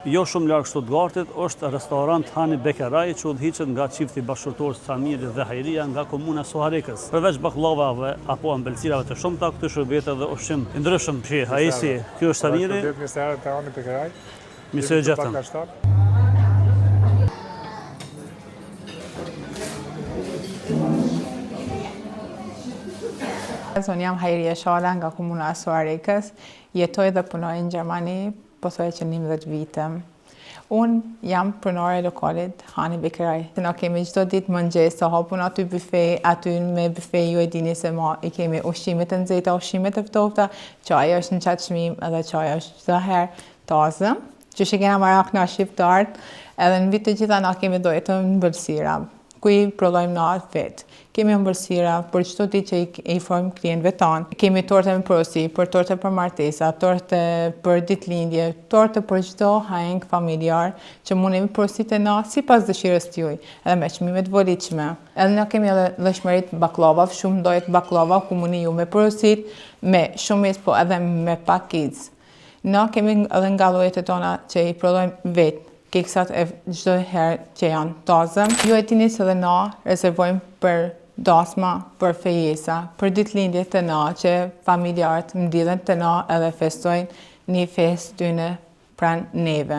Jo shumë larg Stuttgartit është restorant Hani Bekeraj që udhëhiqet nga çifti bashkëtorë Samiri dhe Hajria nga komuna Soharekës. Përveç baklavave apo ambelsirave të shumta, këtu shërbetet edhe ushqim i ndryshëm. Haisi, ky është Samiri. Mirëservet te Hani Bekeraj. Mirë gjatëm. Unë jam Hajria Shala nga komuna e Soharekës. Jetoj dhe punoj në Gjermani, pothuajse që 11 vite. Unë jam pronare e lokalit Hani Bekeraj. Na kemi çdo ditë mëngjes të hapun aty bufe, aty me bufe ju e dini se i kemi ushqimet e nxehta, ushqimet e ftohta, çaji është në çat çmim edhe çaji është çdo herë tazë. Që kena marrë na shqiptarët, edhe në vit të gjitha na kemi dojë të mbëlsira. Ku i prodhojmë na vetë. Kemi ëmbëlsira për çdo ditë që i informojmë klientëve tanë. Kemi torte me porosi, për torte për martesa, torte për ditëlindje, torte për çdo hajeng familjar që mundemi porositë na sipas dëshirës tuaj, edhe me çmime të volitshme. Edhe na kemi edhe lëshmërit baklava, shumë lloje baklava ku mundi ju me porositë, me shumicë po edhe me pakicë. Na kemi edhe nga llojet e tona që i prodhojmë vetë. Keksat e çdo herë që janë tazë. Ju e dini se edhe na rezervojmë për dasma, për fejesa, për ditëlindjet të na që familjarët mbledhen të na edhe festojnë një festë tyne pranë neve.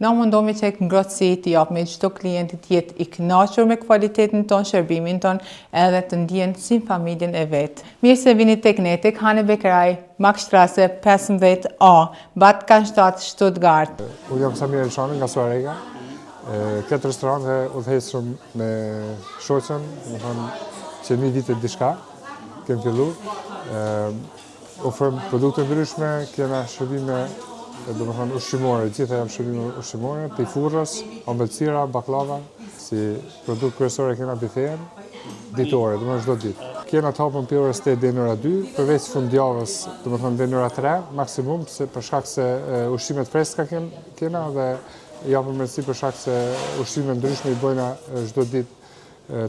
Na mundohemi që ngrohtësi t'i japim çdo klienti të jetë i kënaqur me cilëtetin ton, shërbimin ton, edhe të ndjen si familjen e vet. Mirë se vini tek ne, tek Hani Bekeraj, Maxstrasse 15A, Bad-Cannstatt, Stuttgart. Unë jam Samiri Elshani nga Sohareka. Këtë restorant e udhëheqëm me shoqën, që një vit e diçka, kemi filluar. Ofrojmë produkte ndryshme, kena shërbime ushqimore, gjitha janë shërbime ushqimore, prej furrës, ambelsira, baklava, si produkt kryesor kena bifeen ditore, çdo ditë. Kena të hapur prej orës 8 deri në orën 2, përveç fundjavës, deri në orën 3 maksimum, për shkak se ushqimet freska kena dhe japim mundësi për shkak se ushqime ndryshme i bëjna çdo ditë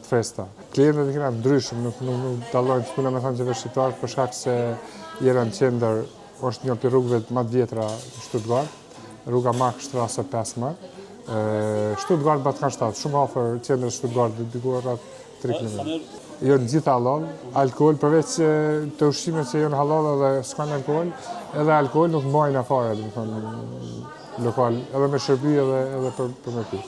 të freskëta. Klientët kena ndryshëm, nuk dallojnë puna me thënë që vetë shqiptar për shkak se jena në qendër, është një prej rrugëve më të vjetra në Stuttgart, rruga Maxstrasse 15. Stuttgart Bad-Cannstatt, shumë afër qendrës Stuttgart, diku rreth 3 km. Jo në gjitha halal, alkool përveç të ushqimet që janë halal edhe s'kan alkool, edhe alkool nuk mbajnë afare, lokal, edhe me shërbi edhe për me pi.